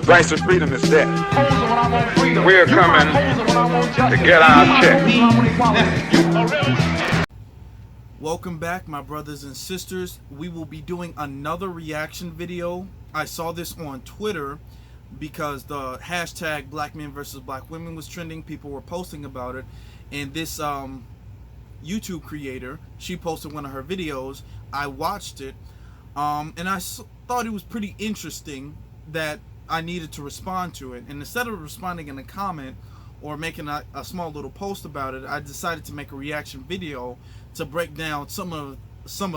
Price of freedom is death. We're coming to get our check. Welcome back, my brothers and sisters. We will be doing another reaction video. I saw this on Twitter because the hashtag Black Men versus Black Women was trending. People were posting about it, and this YouTube creator, she posted one of her videos. I watched it, and I thought it was pretty interesting that I needed to respond to it. And instead of responding in a comment or making a small little post about it, I decided to make a reaction video to break down some of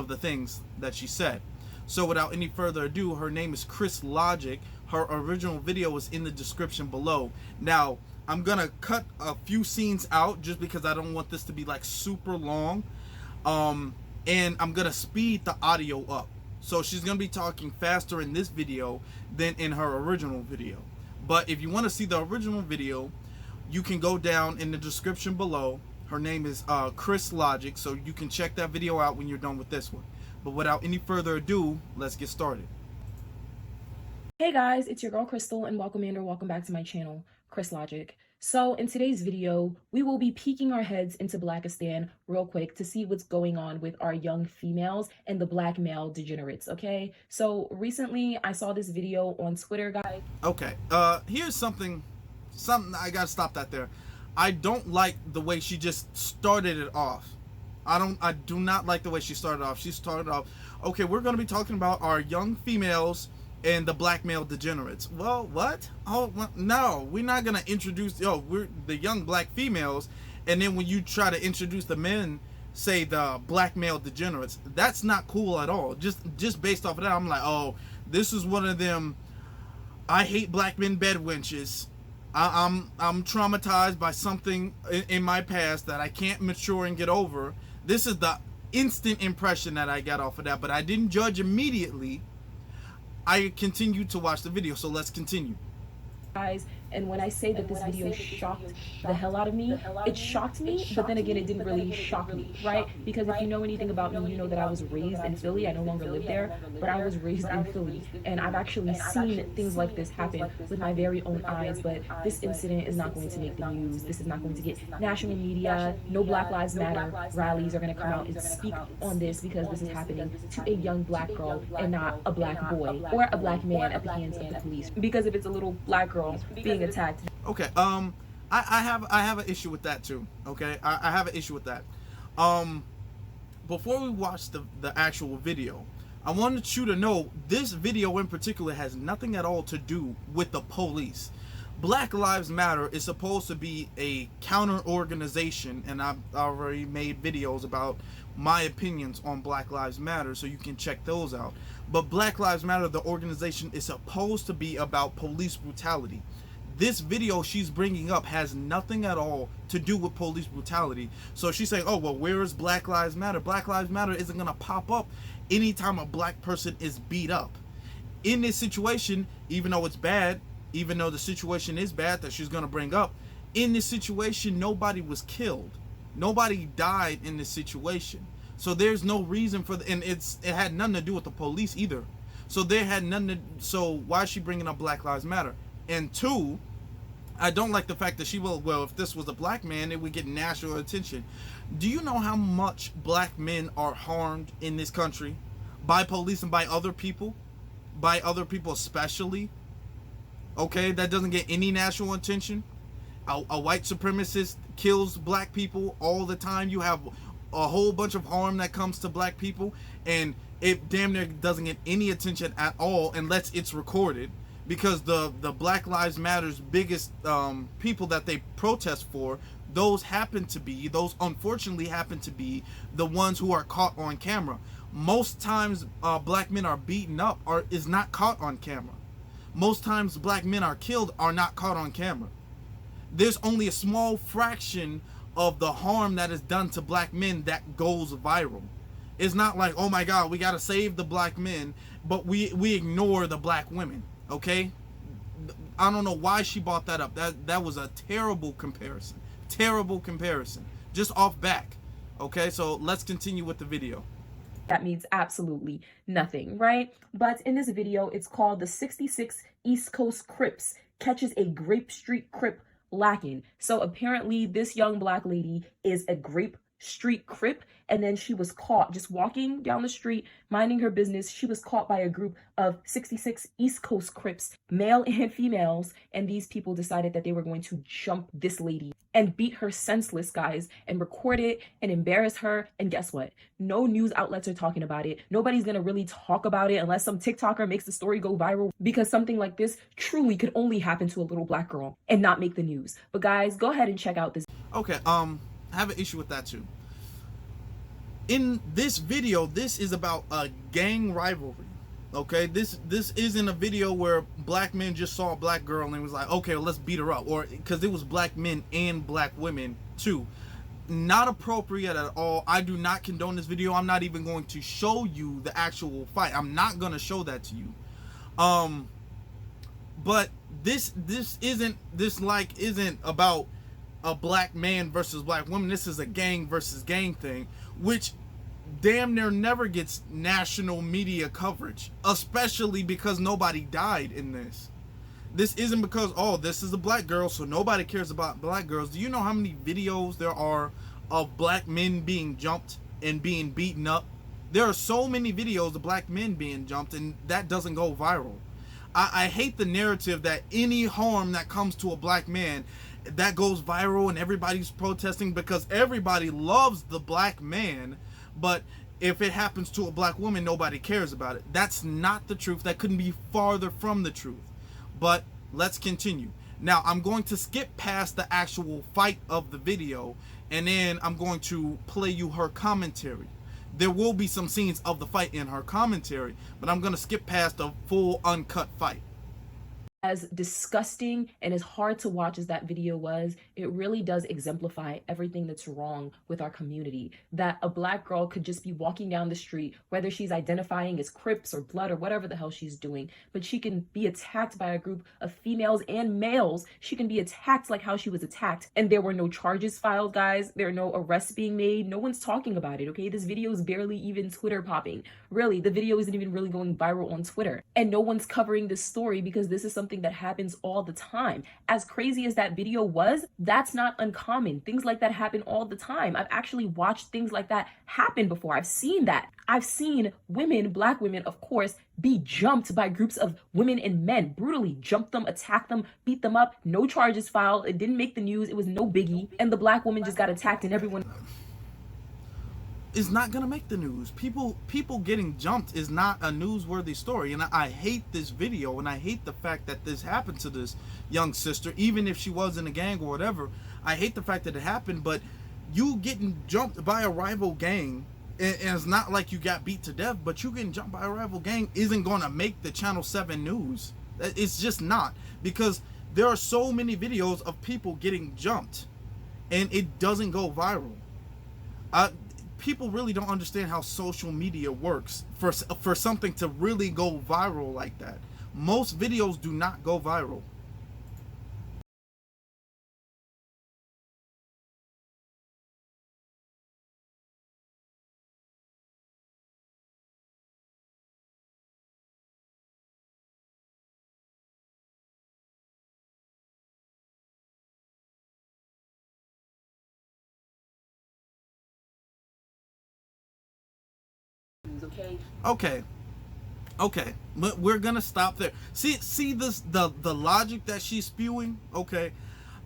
the things that she said. So without any further ado, her name is Chris Logic. Her original video is in the description below. Now, I'm gonna cut a few scenes out just because I don't want this to be like super long. And I'm gonna speed the audio up. So she's gonna be talking faster in this video than in her original video. But if you want to see the original video, you can go down in the description below. Her name is Chris Logic, so you can check that video out when you're done with this one. But without any further ado, let's get started. Hey guys, it's your girl Crystal, and welcome in or welcome back to my channel, Chris Logic. So in today's video, we will be peeking our heads into Blackistan real quick to see what's going on with our young females and the black male degenerates, okay? So recently I saw this video on Twitter, guys. Okay, here's something I gotta stop that there. I don't like the way she just started it off. I do not like the way she started off. She started off, okay, we're gonna be talking about our young females and the black male degenerates. Well, what? Oh, well, no, we're not gonna introduce, we're the young black females, and then when you try to introduce the men, say the black male degenerates. That's not cool at all. Just based off of that, I'm like, oh, this is one of them I hate black men bed wenches. I'm traumatized by something in my past that I can't mature and get over. This is the instant impression that I got off of that, but I didn't judge immediately. I continued to watch the video, so let's continue. Guys, and when I say that this video shocked the hell out of me, it shocked me, but then again, it didn't really shock me, right? Because if you know anything about me, you know that I was raised in Philly. I no longer live there, but I was raised in Philly, and I've actually seen things like this happen with my very own eyes. But this incident is not going to make the news. This is not going to get national media. No Black Lives Matter rallies are going to come out and speak on this because this is happening to a young black girl and not a black boy or a black man at the hands of the police. Because if it's a little black girl being attacked. Okay, I have an issue with that too. Okay, I have an issue with that. Before we watch the actual video, I wanted you to know this video in particular has nothing at all to do with the police. Black Lives Matter is supposed to be a counter organization, and I've already made videos about my opinions on Black Lives Matter, so you can check those out. But Black Lives Matter, the organization, is supposed to be about police brutality. This video she's bringing up has nothing at all to do with police brutality. So she's saying, oh, well, where is Black Lives Matter? Black Lives Matter isn't going to pop up anytime a black person is beat up. In this situation, even though it's bad, even though the situation is bad that she's going to bring up, in this situation, nobody was killed. Nobody died in this situation. So there's no reason for and it had nothing to do with the police either. So there had nothing to, so why is she bringing up Black Lives Matter? And two, I don't like the fact that she will, well, if this was a black man, it would get national attention. Do you know how much black men are harmed in this country by police and by other people? By other people especially? Okay, that doesn't get any national attention. A white supremacist kills black people all the time. You have a whole bunch of harm that comes to black people, and it damn near doesn't get any attention at all unless it's recorded. Because the Black Lives Matter's biggest people that they protest for, those unfortunately happen to be the ones who are caught on camera. Most times black men are beaten up is not caught on camera. Most times black men are killed are not caught on camera. There's only a small fraction of the harm that is done to black men that goes viral. It's not like, oh my God, we got to save the black men, but we ignore the black women. Okay, I don't know why she brought that up. That was a terrible comparison. Terrible comparison. Just off back. Okay, so let's continue with the video. That means absolutely nothing, right? But in this video, it's called the 66 East Coast Crips catches a Grape Street Crip lacking. So apparently this young black lady is a Grape Street Crip, and then she was caught just walking down the street minding her business. She was caught by a group of 66 East Coast Crips, male and females, and these people decided that they were going to jump this lady and beat her senseless, guys, and record it and embarrass her. And guess what? No news outlets are talking about it. Nobody's gonna really talk about it unless some TikToker makes the story go viral, because something like this truly could only happen to a little black girl and not make the news. But guys, go ahead and check out this. Okay, I have an issue with that too. In this video, this is about a gang rivalry. Okay, this isn't a video where black men just saw a black girl and was like, okay, well, let's beat her up, or because it was black men and black women too. Not appropriate at all. I do not condone this video. I'm not even going to show you the actual fight. I'm not going to show that to you. But this isn't about a black man versus black woman. This is a gang versus gang thing, which damn near never gets national media coverage, especially because nobody died in this. This isn't because, oh, this is a black girl, so nobody cares about black girls. Do you know how many videos there are of black men being jumped and being beaten up? There are so many videos of black men being jumped, and that doesn't go viral. I hate the narrative that any harm that comes to a black man, that goes viral and everybody's protesting, because everybody loves the black man, but if it happens to a black woman, nobody cares about it. That's not the truth. That couldn't be farther from the truth. But let's continue. Now, I'm going to skip past the actual fight of the video, and then I'm going to play you her commentary. There will be some scenes of the fight in her commentary, but I'm going to skip past the full uncut fight. As disgusting and as hard to watch as that video was, it really does exemplify everything that's wrong with our community. That a black girl could just be walking down the street, whether she's identifying as Crips or Blood or whatever the hell she's doing, but she can be attacked by a group of females and males. She can be attacked like how she was attacked, and there were no charges filed, guys. There are no arrests being made. No one's talking about it, okay? This video is barely even Twitter popping. Really, the video isn't even really going viral on Twitter, and no one's covering this story because this is something that happens all the time. As crazy as that video was, that's not uncommon. Things like that happen all the time. I've actually watched things like that happen before. I've seen that. I've seen women, black women, of course, be jumped by groups of women and men, brutally jump them, attack them, beat them up, no charges filed. It didn't make the news. It was no biggie. And the black woman just got attacked, and everyone is not gonna make the news. People getting jumped is not a newsworthy story, and I hate this video, and I hate the fact that this happened to this young sister, even if she was in a gang or whatever. I hate the fact that it happened, but you getting jumped by a rival gang, and it's not like you got beat to death, but you getting jumped by a rival gang isn't gonna make the Channel 7 news. It's just not, because there are so many videos of people getting jumped, and it doesn't go viral. People really don't understand how social media works for something to really go viral like that. Most videos do not go viral. Okay, but we're gonna stop there. See this, the logic that she's spewing. Okay,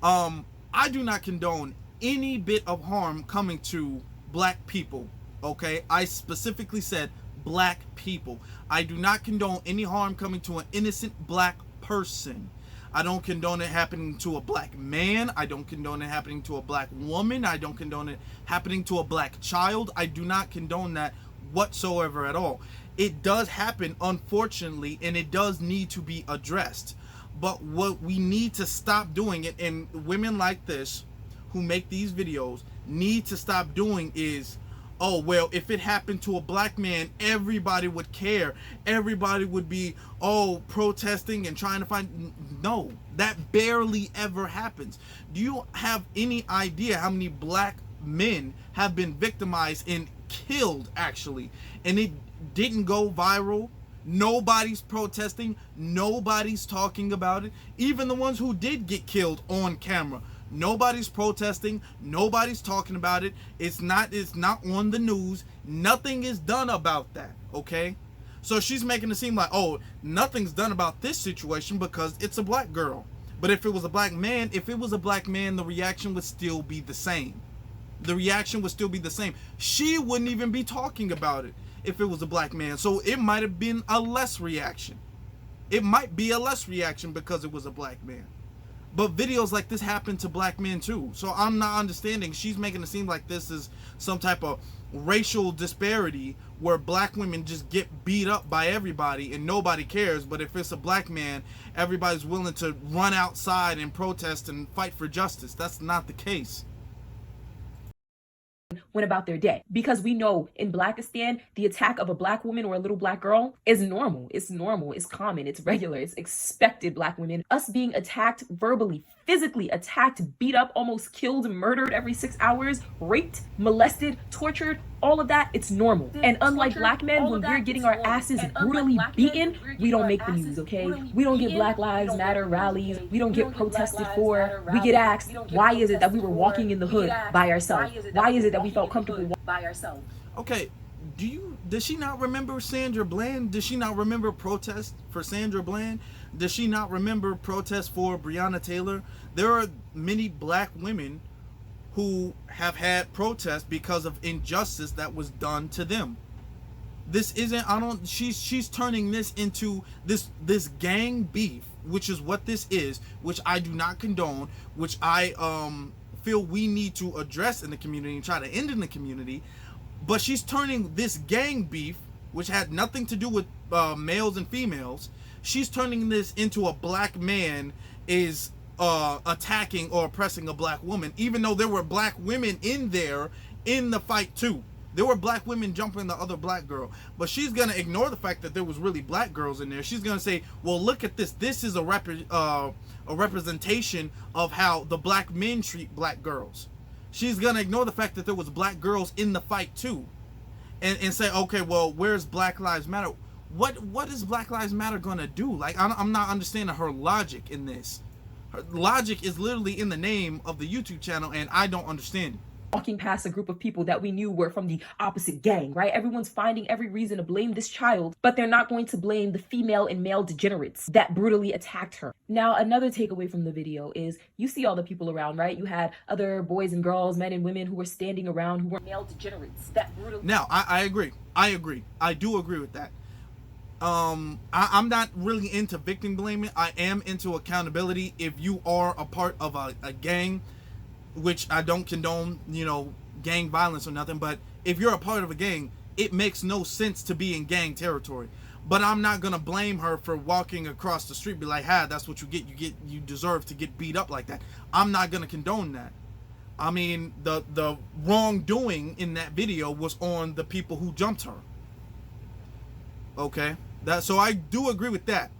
I do not condone any bit of harm coming to black people. Okay, I specifically said black people. I do not condone any harm coming to an innocent black person. I don't condone it happening to a black man. I don't condone it happening to a black woman. I don't condone it happening to a black child. I do not condone that whatsoever at all. It does happen, unfortunately, and it does need to be addressed. But what we need to stop doing it, and women like this who make these videos need to stop doing, is, oh, well, if it happened to a black man, everybody would care. Everybody would be, oh, protesting and trying to find. No, that barely ever happens. Do you have any idea how many black men have been victimized and killed, actually, and it didn't go viral? Nobody's protesting. Nobody's talking about it. Even the ones who did get killed on camera. Nobody's protesting. Nobody's talking about it. It's not on the news. Nothing is done about that, okay? So she's making it seem like, oh, nothing's done about this situation because it's a black girl. But if it was a black man, the reaction would still be the same. The reaction would still be the same. She wouldn't even be talking about it if it was a black man. So it might have been a less reaction. It might be a less reaction because it was a black man. But videos like this happen to black men too. So I'm not understanding. She's making it seem like this is some type of racial disparity where black women just get beat up by everybody and nobody cares. But if it's a black man, everybody's willing to run outside and protest and fight for justice. That's not the case. Went about their day, because we know in Blackistan the attack of a black woman or a little black girl is normal. It's common, it's regular, it's expected. Black women, us being attacked verbally, physically attacked, beat up, almost killed, murdered every 6 hours, raped, molested, tortured, all of that, it's normal. And unlike black men, when we're getting our asses brutally beaten, we don't make the news, okay? We don't get Black Lives Matter ralies, we don't get protested for. We get asked, why is it that we were walking in the hood by ourselves? Why is it that we felt comfortable by ourselves? Okay, does she not remember Sandra Bland? Does she not remember protest for Sandra Bland? Does she not remember protest for Breonna Taylor? There are many black women who have had protests because of injustice that was done to them. This isn't, she's turning this into this gang beef, which is what this is, which I do not condone, which I feel we need to address in the community and try to end in the community. But she's turning this gang beef, which had nothing to do with males and females, she's turning this into a black man is attacking or oppressing a black woman, even though there were black women in there in the fight too. There were black women jumping the other black girl, but she's gonna ignore the fact that there was really black girls in there. She's gonna say, well, look at this. This is a representation of how the black men treat black girls. She's gonna ignore the fact that there was black girls in the fight too, and say, okay, well, where's Black Lives Matter? What is Black Lives Matter gonna do? Like, I'm not understanding her logic in this. Her logic is literally in the name of the YouTube channel, and I don't understand it. Walking past a group of people that we knew were from the opposite gang, right? Everyone's finding every reason to blame this child, but they're not going to blame the female and male degenerates that brutally attacked her. Now, another takeaway from the video is you see all the people around, right? You had other boys and girls, men and women who were standing around who were male degenerates that brutally. Now, I agree. I do agree with that. I'm not really into victim blaming. I am into accountability. If you are a part of a gang, which I don't condone, gang violence or nothing, but if you're a part of a gang, it makes no sense to be in gang territory. But I'm not gonna blame her for walking across the street, be like, that's what you get. You deserve to get beat up like that. I'm not gonna condone that. I mean, the wrongdoing in that video was on the people who jumped her. Okay, so I do agree with that.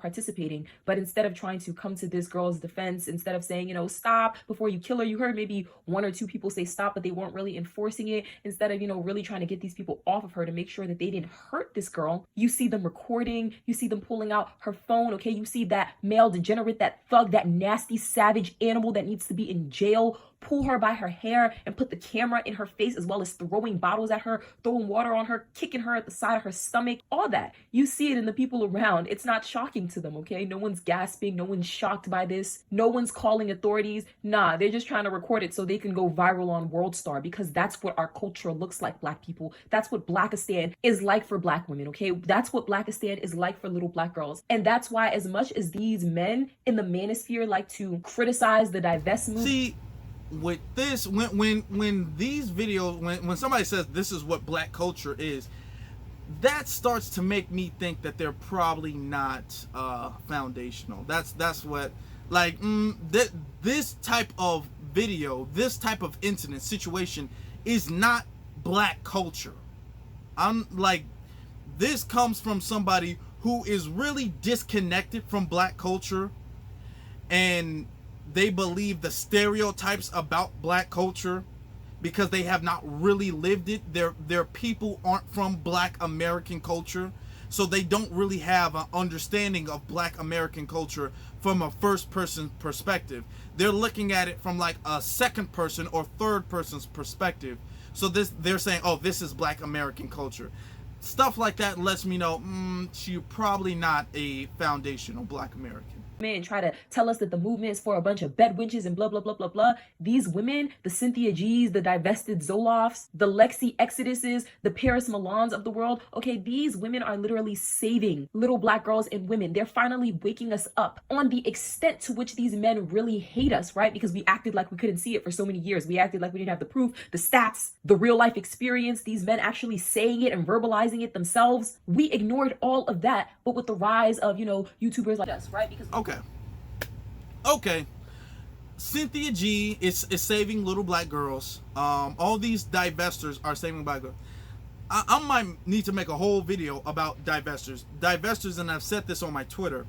Participating, but instead of trying to come to this girl's defense, instead of saying, stop before you kill her, you heard maybe one or two people say stop, but they weren't really enforcing it. Instead of, really trying to get these people off of her to make sure that they didn't hurt this girl, you see them recording, you see them pulling out her phone, okay? You see that male degenerate, that thug, that nasty, savage animal that needs to be in jail, pull her by her hair and put the camera in her face, as well as throwing bottles at her, throwing water on her, kicking her at the side of her stomach, all that. You see it in the people around. It's not shocking to them, okay? No one's gasping, no one's shocked by this, no one's calling authorities. Nah, they're just trying to record it so they can go viral on World Star, because that's what our culture looks like, black people. That's what Blackistan is like for black women, okay? That's what Blackistan is like for little black girls. And that's why, as much as these men in the manosphere like to criticize the divest movement, see, with this, when these videos, when somebody says this is what black culture is, that starts to make me think that they're probably not foundational. That's what, like, this type of video, this type of incident situation is not black culture. I'm like, this comes from somebody who is really disconnected from black culture, and they believe the stereotypes about black culture because they have not really lived it. Their people aren't from black American culture. so they don't really have an understanding of Black American culture from a first person perspective. They're looking at it from like a second person or third person's perspective. So they're saying, oh, this is Black American culture. Stuff like that lets me know you're probably not a foundational Black American. And try to tell us that the movement is for a bunch of bed wenches and blah blah blah blah blah. These women, the Cynthia G's, the divested Zolofs, the Lexi Exoduses, the Paris Milans of the world, okay, these women are literally saving little Black girls and women. They're finally waking us up on the extent to which these men really hate us, right? Because we acted like we couldn't see it for so many years. We acted like we didn't have the proof, the stats, the real life experience, these men actually saying it and verbalizing it themselves. We ignored all of that, but with the rise of, YouTubers like us, right? Because Okay. Cynthia G is saving little Black girls. All these divesters are saving Black girls. I might need to make a whole video about divesters. Divesters, and I've said this on my Twitter.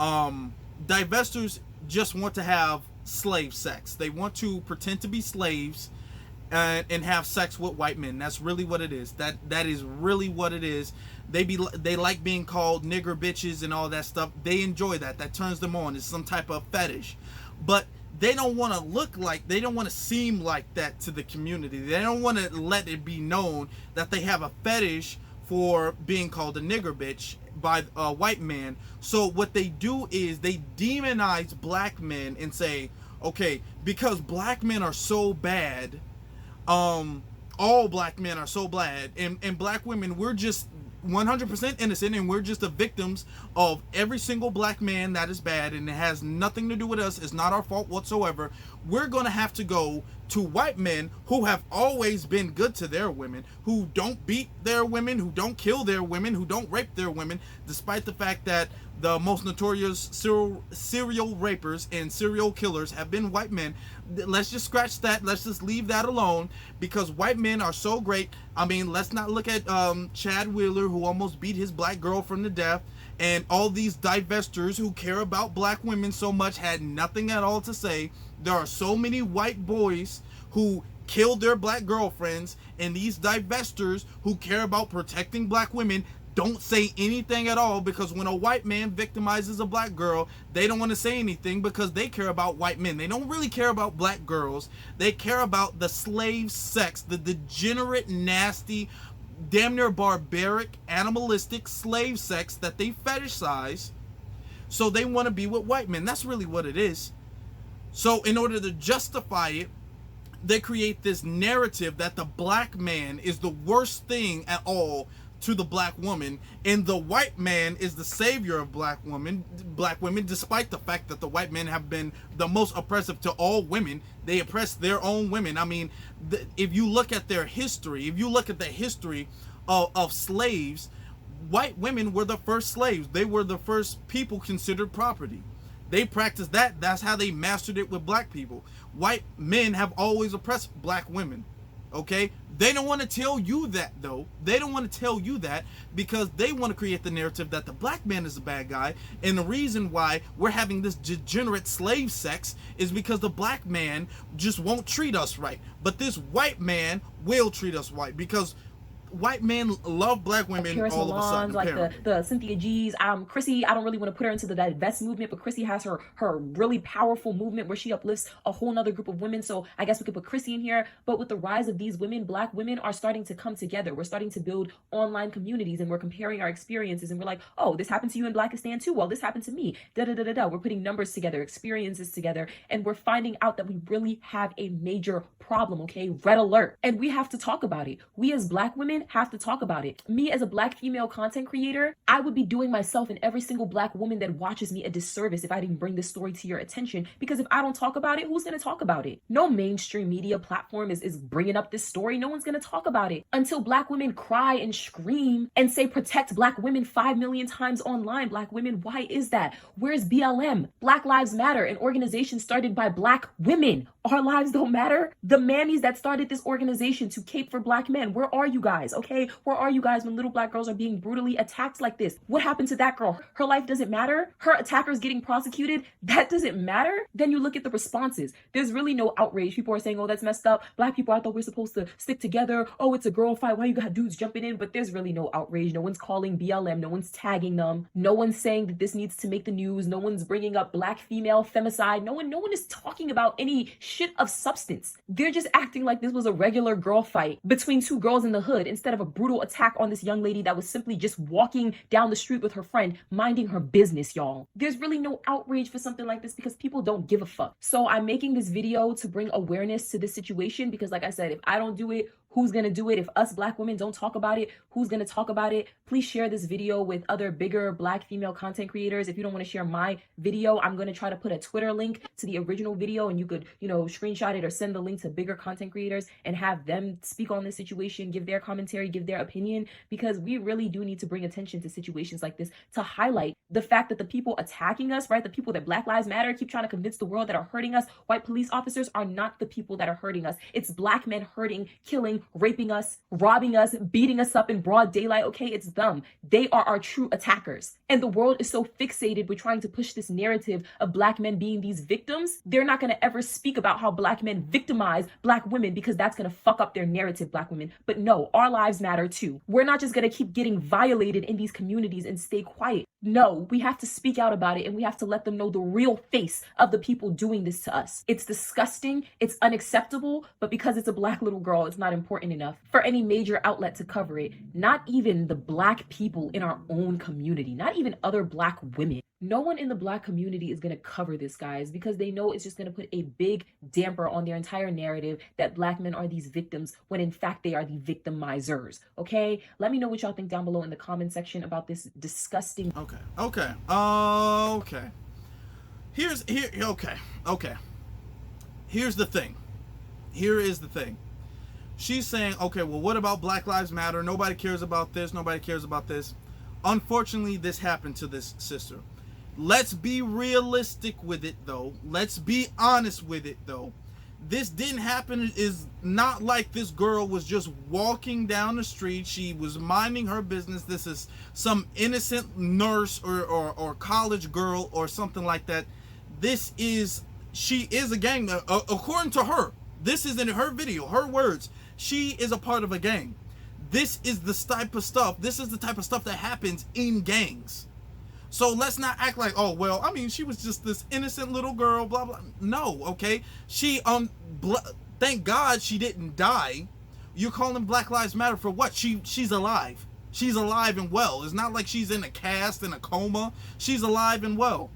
Divesters just want to have slave sex. They want to pretend to be slaves and have sex with white men. That's really what it is. That is really what it is. They like being called nigger bitches and all that stuff. They enjoy that. That turns them on. It's some type of fetish. But they don't want to they don't want to seem like that to the community. They don't want to let it be known that they have a fetish for being called a nigger bitch by a white man. So what they do is they demonize Black men and say, okay, because Black men are so bad, all Black men are so bad, and Black women, we're just 100% innocent, and we're just the victims of every single Black man that is bad, and it has nothing to do with us. It's not our fault whatsoever. We're gonna have to go to white men who have always been good to their women, who don't beat their women, who don't kill their women, who don't rape their women, despite the fact that the most notorious serial rapers and serial killers have been white men. Let's just scratch that. Let's just leave that alone, because white men are so great. I mean, let's not look at Chad Wheeler, who almost beat his Black girlfriend to death, and all these divesters who care about Black women so much had nothing at all to say. There are so many white boys who killed their Black girlfriends, and these divesters who care about protecting Black women don't say anything at all, because when a white man victimizes a Black girl, they don't want to say anything because they care about white men. They don't really care about Black girls. They care about the slave sex, the degenerate, nasty, damn near barbaric, animalistic slave sex that they fetishize. So they want to be with white men. That's really what it is. So in order to justify it, they create this narrative that the Black man is the worst thing at all to the Black woman, and the white man is the savior of Black women, despite the fact that the white men have been the most oppressive to all women. They oppress their own women. I mean, if you look at their history, if you look at the history of slaves, white women were the first slaves. They were the first people considered property. They practiced that. That's how they mastered it with Black people. White men have always oppressed Black women. Okay, they don't want to tell you that, though. They don't want to tell you that because they want to create the narrative that the Black man is a bad guy, and the reason why we're having this degenerate slave sex is because the Black man just won't treat us right, but this white man will treat us right, because white men love Black women Paris all of a sudden. Like the Cynthia G's. Chrissy, I don't really want to put her into the divest movement, but Chrissy has her really powerful movement where she uplifts a whole nother group of women. So I guess we could put Chrissy in here. But with the rise of these women, Black women are starting to come together. We're starting to build online communities, and we're comparing our experiences, and we're like, oh, this happened to you in Blackistan too. Well, this happened to me. We're putting numbers together, experiences together, and we're finding out that we really have a major problem. Okay, red alert, and we have to talk about it. We as Black women have to talk about it. Me as a Black female content creator, I would be doing myself and every single Black woman that watches me a disservice if I didn't bring this story to your attention, because if I don't talk about it, who's going to talk about it? No mainstream media platform is bringing up this story. No one's going to talk about it until Black women cry and scream and say protect Black women 5 million times online. Black women, why is that? Where's BLM? Black Lives Matter, an organization started by Black women. Our lives don't matter. The mammies that started this organization to cape for Black men, where are you guys? comments, okay? Where are you guys when little black girls are being brutally attacked like this? What happened to that girl? Her life doesn't matter? Her attacker's getting prosecuted? That doesn't matter? Then you look at the responses. There's really no outrage. People are saying, oh, that's messed up. Black people, I thought we're supposed to stick together. Oh, it's a girl fight. Why you got dudes jumping in? But there's really no outrage. No one's calling BLM. No one's tagging them. No one's saying that this needs to make the news. No one's bringing up black female femicide. No one is talking about any shit of substance. They're just acting like this was a regular girl fight between two girls in the hood instead of a brutal attack on this young lady that was simply just walking down the street with her friend, minding her business, y'all. There's really no outrage for something like this because people don't give a fuck. So I'm making this video to bring awareness to this situation because, like I said, if I don't do it, who's going to do it? If us black women don't talk about it, who's going to talk about it? Please share this video with other bigger black female content creators. If you don't want to share my video, I'm going to try to put a Twitter link to the original video and you could, screenshot it or send the link to bigger content creators and have them speak on this situation, give their commentary, give their opinion, because we really do need to bring attention to situations like this to highlight the fact that the people attacking us, right? The people that Black Lives Matter keep trying to convince the world that are hurting us, white police officers are not the people that are hurting us. It's black men hurting, killing, raping us, robbing us, beating us up in broad daylight. Okay, it's them. They are our true attackers. And the world is so fixated with trying to push this narrative of black men being these victims. They're not going to ever speak about how black men victimize black women because that's going to fuck up their narrative, black women. But no, our lives matter too. We're not just going to keep getting violated in these communities and stay quiet. No, we have to speak out about it and we have to let them know the real face of the people doing this to us. It's disgusting, it's unacceptable, but because it's a black little girl, it's not important enough for any major outlet to cover it. Not even the black people in our own community, not even other black women. No one in the black community is going to cover this, guys, because they know it's just going to put a big damper on their entire narrative that black men are these victims when in fact they are the victimizers. Okay? Let me know what y'all think down below in the comment section about this disgusting. Okay. Here's the thing. Here is the thing. She's saying, okay, well, what about Black Lives Matter? Nobody cares about this. Nobody cares about this. Unfortunately, this happened to this sister. Let's be realistic with it, though. Let's be honest with it, though. This didn't happen. Is not like this girl was just walking down the street. She was minding her business. This is some innocent nurse or college girl or something like that. She is a gang. According to her, this is in her video, her words. She is a part of a gang. This is the type of stuff. This is the type of stuff that happens in gangs. So let's not act like, oh, well, I mean, she was just this innocent little girl, blah, blah. No, okay? Thank God she didn't die. You're calling Black Lives Matter for what? She's alive. She's alive and well. It's not like she's in a cast, in a coma. She's alive and well.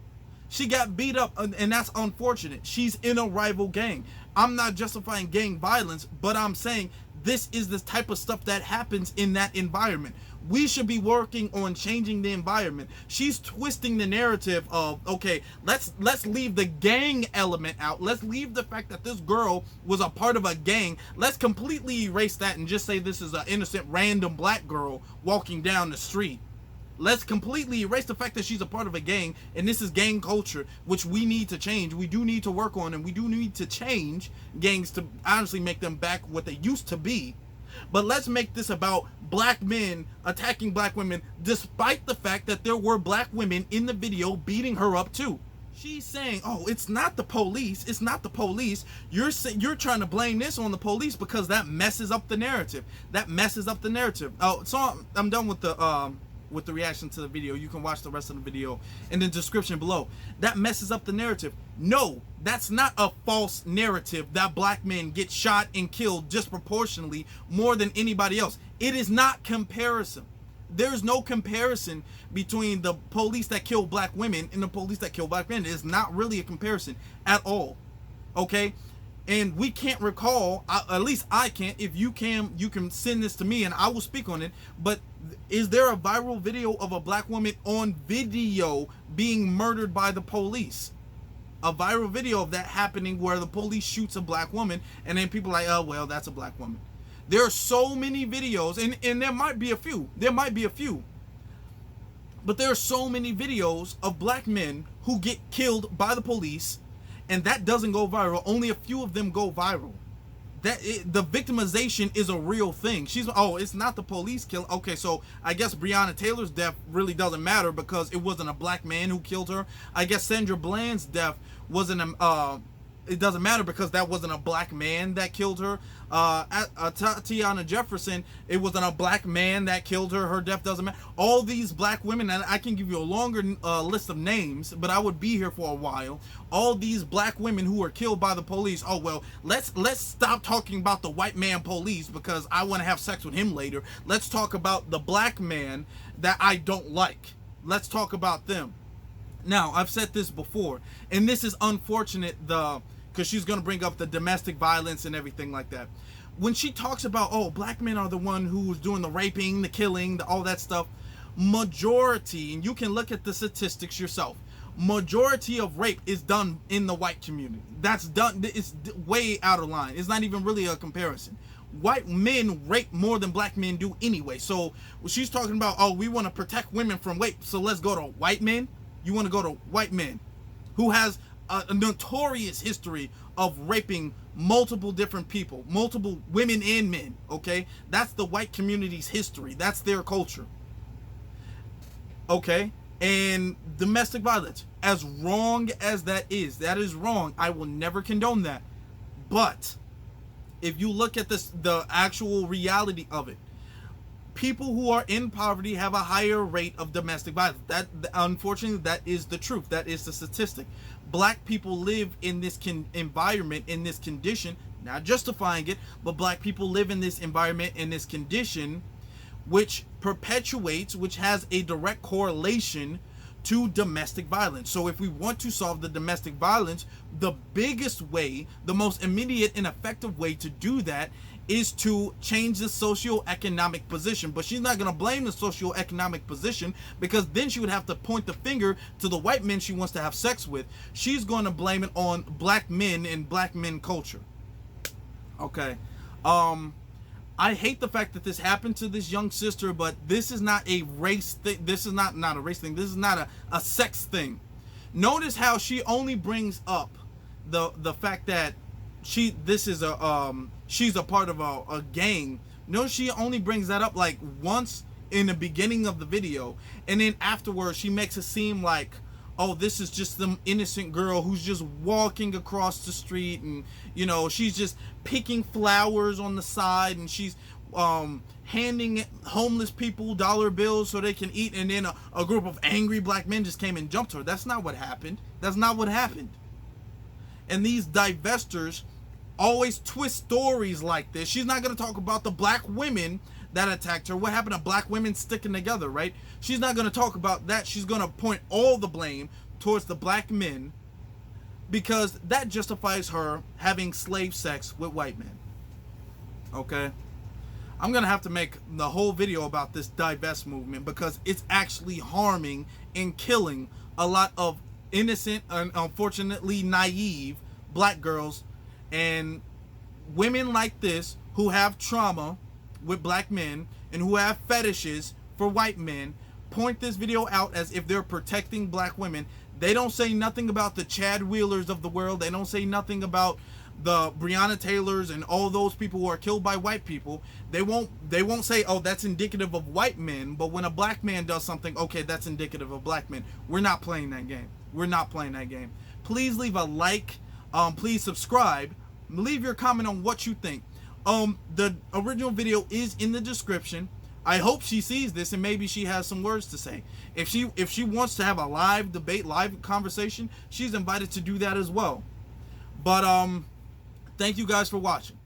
She got beat up, and that's unfortunate. She's in a rival gang. I'm not justifying gang violence, but I'm saying this is the type of stuff that happens in that environment. We should be working on changing the environment. She's twisting the narrative of, okay, let's leave the gang element out. Let's leave the fact that this girl was a part of a gang. Let's completely erase that and just say this is an innocent random black girl walking down the street. Let's completely erase the fact that she's a part of a gang and this is gang culture, which we need to change. We do need to work on, and we do need to change gangs to honestly make them back what they used to be. But let's make this about black men attacking black women, despite the fact that there were black women in the video beating her up too. She's saying, oh, it's not the police. It's not the police. You're trying to blame this on the police because that messes up the narrative. That messes up the narrative. Oh, so I'm done with the reaction to the video. You can watch the rest of the video in the description below. That messes up the narrative. No, that's not a false narrative that black men get shot and killed disproportionately more than anybody else. It is not comparison. There's no comparison between the police that kill black women and the police that kill black men. It is not really a comparison at all. Okay? And we can't recall, at least I can't. If you can send this to me and I will speak on it. But is there a viral video of a black woman on video being murdered by the police? A viral video of that happening where the police shoots a black woman and then people are like, oh, well, that's a black woman. There are so many videos, and there might be a few. There might be a few. But there are so many videos of black men who get killed by the police, and that doesn't go viral. Only a few of them go viral. the victimization is a real thing. It's not the police killing. Okay, so I guess Breonna Taylor's death really doesn't matter because it wasn't a black man who killed her. I guess Sandra Bland's death wasn't it doesn't matter because that wasn't a black man that killed her. Tatiana Jefferson, it wasn't a black man that killed her. Her death doesn't matter. All these black women, and I can give you a longer list of names, but I would be here for a while. All these black women who were killed by the police. Oh well, let's stop talking about the white man police because I want to have sex with him later. Let's talk about the black man that I don't like. Let's talk about them. Now, I've said this before, and this is unfortunate, because she's going to bring up the domestic violence and everything like that. When she talks about, oh, black men are the one who's doing the raping, the killing, all that stuff, majority, and you can look at the statistics yourself, majority of rape is done in the white community. That's done, it's way out of line. It's not even really a comparison. White men rape more than black men do anyway. So she's talking about, oh, we want to protect women from rape, so let's go to white men. You want to go to white men who has a notorious history of raping multiple different people, multiple women and men, okay? That's the white community's history. That's their culture. Okay? And domestic violence, as wrong as that is wrong. I will never condone that. But if you look at this, the actual reality of it, people who are in poverty have a higher rate of domestic violence. That, unfortunately, that is the truth. That is the statistic. Black people live in this environment, in this condition, not justifying it, but black people live in this environment, in this condition, which perpetuates, which has a direct correlation to domestic violence. So if we want to solve the domestic violence, the biggest way, the most immediate and effective way to do that is to change the socioeconomic position. But she's not going to blame the socioeconomic position, because then she would have to point the finger to the white men she wants to have sex with. She's going to blame it on black men and black men culture. Okay. I hate the fact that this happened to this young sister, but this is not a race thing. This is not a race thing. This is not a sex thing. Notice how she only brings up the fact that she's a part of a gang. No, she only brings that up like once in the beginning of the video, and then afterwards she makes it seem like, oh, this is just some innocent girl who's just walking across the street, and you know, she's just picking flowers on the side, and she's handing homeless people dollar bills so they can eat, and then a group of angry black men just came and jumped her. That's not what happened. That's not what happened. And these divesters always twist stories like this. She's not going to talk about the black women that attacked her. What happened to black women sticking together, right? She's not going to talk about that. She's going to point all the blame towards the black men, because that justifies her having slave sex with white men. Okay? I'm going to have to make the whole video about this divest movement, because it's actually harming and killing a lot of innocent and unfortunately naive black girls and women like this who have trauma with black men and who have fetishes for white men. Point this video out as if they're protecting black women. They don't say nothing about the Chad Wheelers of the world. They don't say nothing about the Breonna Taylors and all those people who are killed by white people. They won't say, oh, that's indicative of white men. But when a black man does something, okay, that's indicative of black men. We're not playing that game. We're not playing that game. Please leave a like. Please subscribe. Leave your comment on what you think. The original video is in the description. I hope she sees this and maybe she has some words to say. If she wants to have a live debate, live conversation, she's invited to do that as well. But thank you guys for watching.